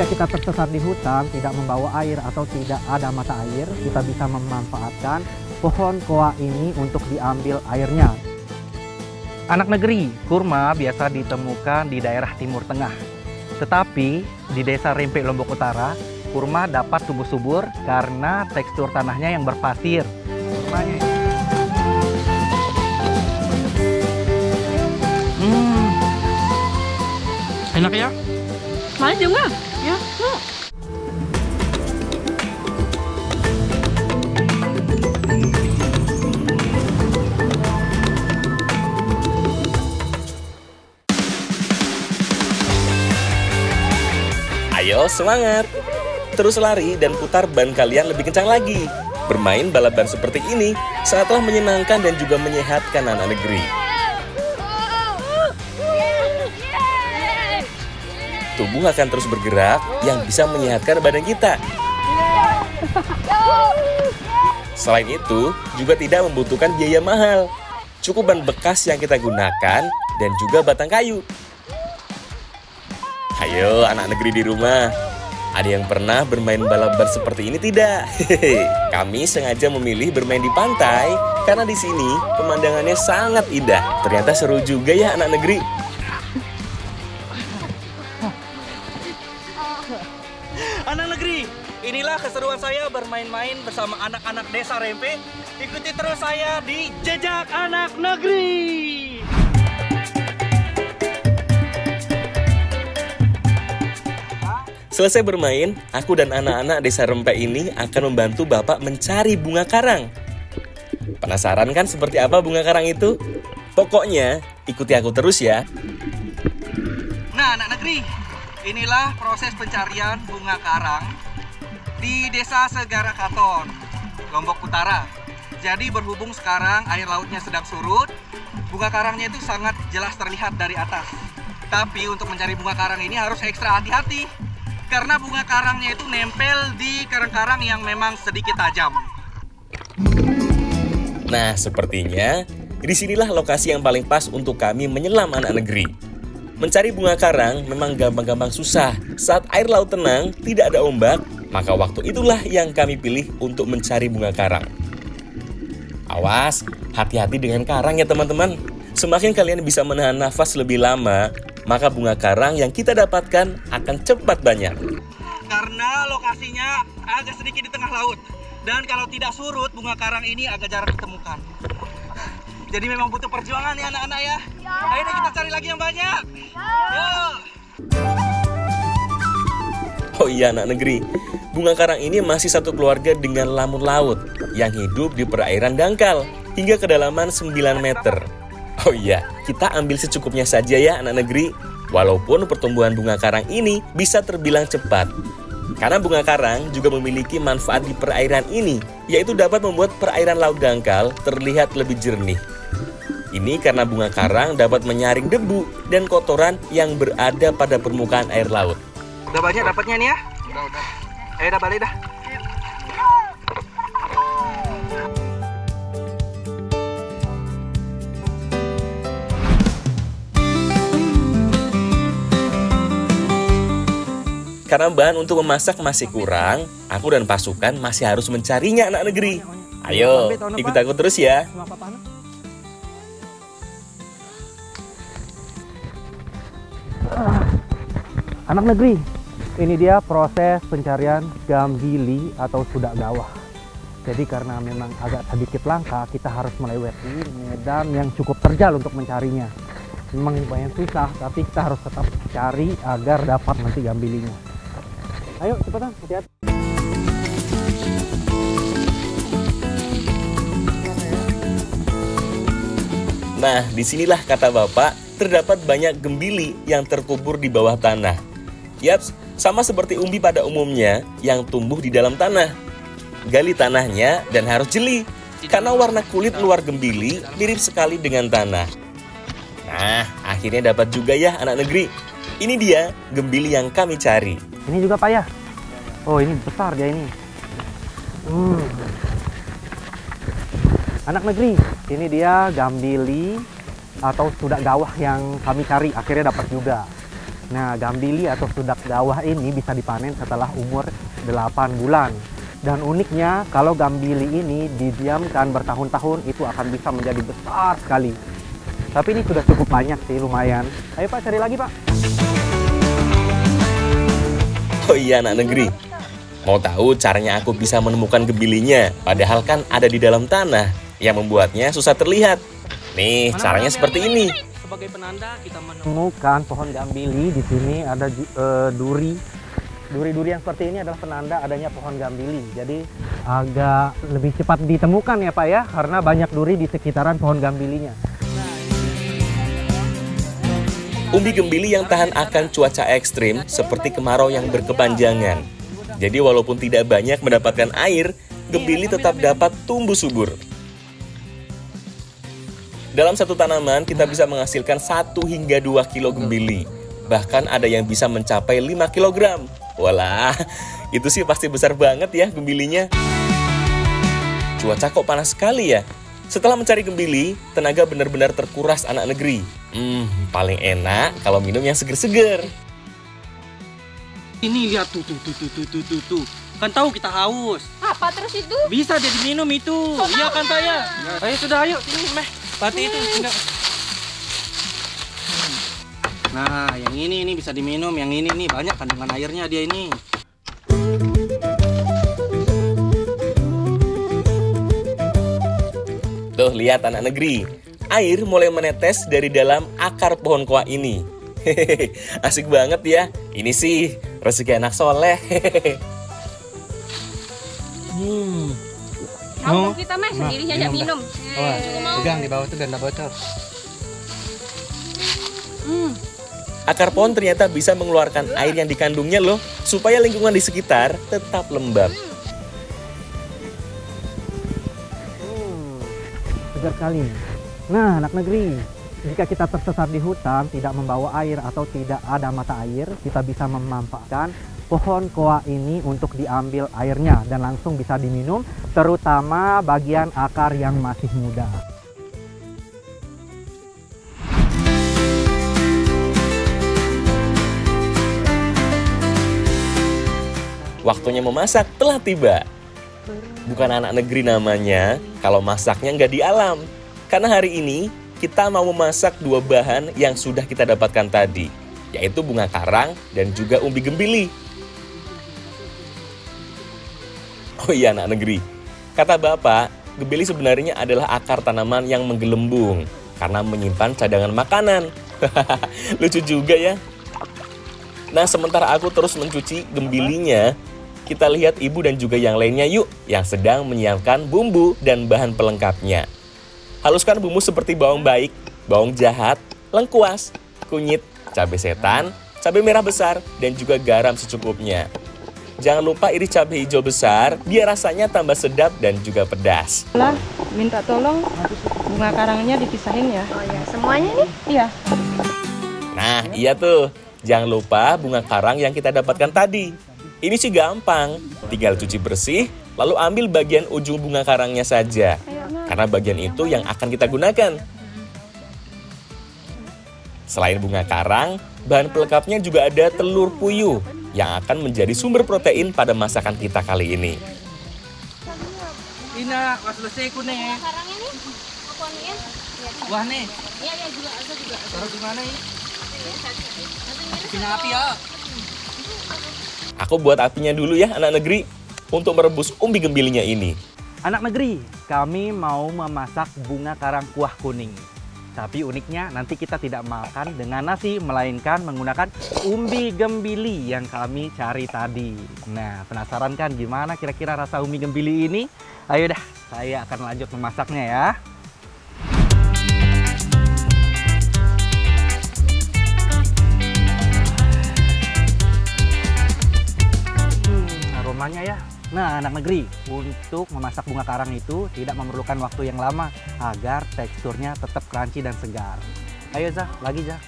Ketika kita tersesat di hutan, tidak membawa air atau tidak ada mata air, kita bisa memanfaatkan pohon koa ini untuk diambil airnya. Anak negeri, kurma biasa ditemukan di daerah Timur Tengah. Tetapi di desa Rempe, Lombok Utara, kurma dapat tumbuh subur karena tekstur tanahnya yang berpasir. Enak ya? Manis juga ya. Ayo semangat! Terus lari dan putar ban kalian lebih kencang lagi. Bermain balap ban seperti ini sangatlah menyenangkan dan juga menyehatkan anak negeri. Tubuh akan terus bergerak yang bisa menyehatkan badan kita. Selain itu, juga tidak membutuhkan biaya mahal. Cukup ban bekas yang kita gunakan dan juga batang kayu. Ayo anak negeri di rumah, ada yang pernah bermain balap ban seperti ini tidak? Kami sengaja memilih bermain di pantai karena di sini pemandangannya sangat indah. Ternyata seru juga ya anak negeri. Anak negeri, inilah keseruan saya bermain-main bersama anak-anak desa Rempe. Ikuti terus saya di Jejak Anak Negeri. Selesai bermain, aku dan anak-anak desa Rempe ini akan membantu Bapak mencari bunga karang. Penasaran kan seperti apa bunga karang itu? Pokoknya ikuti aku terus ya. Nah anak negeri, inilah proses pencarian bunga karang di desa Segara Katon, Lombok Utara. Jadi berhubung sekarang air lautnya sedang surut, bunga karangnya itu sangat jelas terlihat dari atas. Tapi untuk mencari bunga karang ini harus ekstra hati-hati, karena bunga karangnya itu nempel di karang-karang yang memang sedikit tajam. Nah, sepertinya disinilah lokasi yang paling pas untuk kami menyelam anak negeri. Mencari bunga karang memang gampang-gampang susah. Saat air laut tenang, tidak ada ombak, maka waktu itulah yang kami pilih untuk mencari bunga karang. Awas, hati-hati dengan karang ya teman-teman. Semakin kalian bisa menahan nafas lebih lama, maka bunga karang yang kita dapatkan akan cepat banyak. Karena lokasinya agak sedikit di tengah laut. Dan kalau tidak surut, bunga karang ini agak jarang ditemukan. Jadi memang butuh perjuangan ya anak-anak ya. Ayo deh kita cari lagi yang banyak. Yuk. Oh iya anak negeri, bunga karang ini masih satu keluarga dengan lamur laut yang hidup di perairan dangkal hingga kedalaman 9 meter. Oh iya, kita ambil secukupnya saja ya anak negeri. Walaupun pertumbuhan bunga karang ini bisa terbilang cepat. Karena bunga karang juga memiliki manfaat di perairan ini, yaitu dapat membuat perairan laut dangkal terlihat lebih jernih. Ini karena bunga karang dapat menyaring debu dan kotoran yang berada pada permukaan air laut. Udah banyak dapatnya nih ya? Udah. Ayo dah balik dah. Karena bahan untuk memasak masih kurang, aku dan pasukan masih harus mencarinya anak negeri. Ayo, ikut aku terus ya. Anak negeri, ini dia proses pencarian gambili atau sudak gawah. Jadi karena memang agak sedikit langka, kita harus melewati medan yang cukup terjal untuk mencarinya. Memang lumayan susah, tapi kita harus tetap cari agar dapat nanti gambilinya. Ayo cepetan, hati-hati. Nah, disinilah kata Bapak, terdapat banyak gembili yang terkubur di bawah tanah. Yaps, sama seperti umbi pada umumnya yang tumbuh di dalam tanah. Gali tanahnya dan harus jeli, karena warna kulit luar gembili mirip sekali dengan tanah. Nah, akhirnya dapat juga ya anak negeri. Ini dia gembili yang kami cari. Ini juga Pak ya? Oh ini besar dia ini. Anak negeri, ini dia gambili atau sudak gawah yang kami cari. Akhirnya dapat juga. Nah, gambili atau sudak gawah ini bisa dipanen setelah umur 8 bulan. Dan uniknya, kalau gambili ini didiamkan bertahun-tahun, itu akan bisa menjadi besar sekali. Tapi ini sudah cukup banyak sih, lumayan. Ayo Pak, cari lagi Pak. Oh iya anak negeri, mau tahu caranya aku bisa menemukan gembilinya? Padahal kan ada di dalam tanah, yang membuatnya susah terlihat. Nih, caranya seperti ini. Sebagai penanda kita Menemukan pohon gambili, di sini ada duri. Duri-duri yang seperti ini adalah penanda adanya pohon gambili. Jadi agak lebih cepat ditemukan ya Pak ya, karena banyak duri di sekitaran pohon gambilinya. Umbi gembili yang tahan akan cuaca ekstrim seperti kemarau yang berkepanjangan. Jadi walaupun tidak banyak mendapatkan air, gembili tetap dapat tumbuh subur. Dalam satu tanaman kita bisa menghasilkan 1 hingga 2 kilo gembili. Bahkan ada yang bisa mencapai 5 kilogram. Walah, itu sih pasti besar banget ya gembilinya. Cuaca kok panas sekali ya? Setelah mencari gembili, tenaga benar-benar terkuras anak negeri. Paling enak kalau minum yang seger-seger. Ini lihat tuh. Kan tahu kita haus. Apa terus itu? Bisa jadi minum itu. Iya kan saya? Ayo sudah ayo sini meh. Pati itu enggak. Nah, yang ini bisa diminum, yang ini nih banyak kandungan airnya dia ini. Tuh, lihat anak negeri. Air mulai menetes dari dalam akar pohon koa ini. Hehehe, asik banget ya. Ini sih rezeki anak soleh. Mau kita mah sendiri aja minum. Pegang di bawah itu dan bocor. Akar pohon ternyata bisa mengeluarkan air yang dikandungnya loh, supaya lingkungan di sekitar tetap lembab. Segar sekali. Nah, anak negeri, jika kita tersesat di hutan, tidak membawa air atau tidak ada mata air, kita bisa memanfaatkan pohon koa ini untuk diambil airnya dan langsung bisa diminum, terutama bagian akar yang masih muda. Waktunya memasak telah tiba. Bukan anak negeri namanya kalau masaknya nggak di alam. Karena hari ini kita mau memasak 2 bahan yang sudah kita dapatkan tadi, yaitu bunga karang dan juga umbi gembili. Oh iya anak negeri, kata Bapak, gembili sebenarnya adalah akar tanaman yang menggelembung karena menyimpan cadangan makanan. Lucu juga ya. Nah, sementara aku terus mencuci gembilinya, kita lihat ibu dan juga yang lainnya yuk, yang sedang menyiapkan bumbu dan bahan pelengkapnya. Haluskan bumbu seperti bawang baik, bawang jahat, lengkuas, kunyit, cabai setan, cabai merah besar, dan juga garam secukupnya. Jangan lupa iris cabai hijau besar, biar rasanya tambah sedap dan juga pedas. Minta tolong bunga karangnya dipisahin ya. Oh ya, semuanya nih? Iya. Nah, iya tuh. Jangan lupa bunga karang yang kita dapatkan tadi. Ini sih gampang, tinggal cuci bersih, lalu ambil bagian ujung bunga karangnya saja. Karena bagian itu yang akan kita gunakan. Selain bunga karang, bahan pelengkapnya juga ada telur puyuh yang akan menjadi sumber protein pada masakan kita kali ini. Ina, was selesai ku nih. Karangnya nih? Aku anuin? Wah nih, Iya, juga. taruh di mana ini? Punya api ya. Aku buat apinya dulu ya anak negeri, untuk merebus umbi gembilinya ini. Anak negeri, kami mau memasak bunga karang kuah kuning. Tapi uniknya nanti kita tidak makan dengan nasi, melainkan menggunakan umbi gembili yang kami cari tadi. Nah, penasaran kan gimana kira-kira rasa umbi gembili ini? Ayo dah, saya akan lanjut memasaknya ya. Aromanya ya. Nah, anak negeri, untuk memasak bunga karang itu tidak memerlukan waktu yang lama agar teksturnya tetap crunchy dan segar. Ayo Zah, lagi Zah.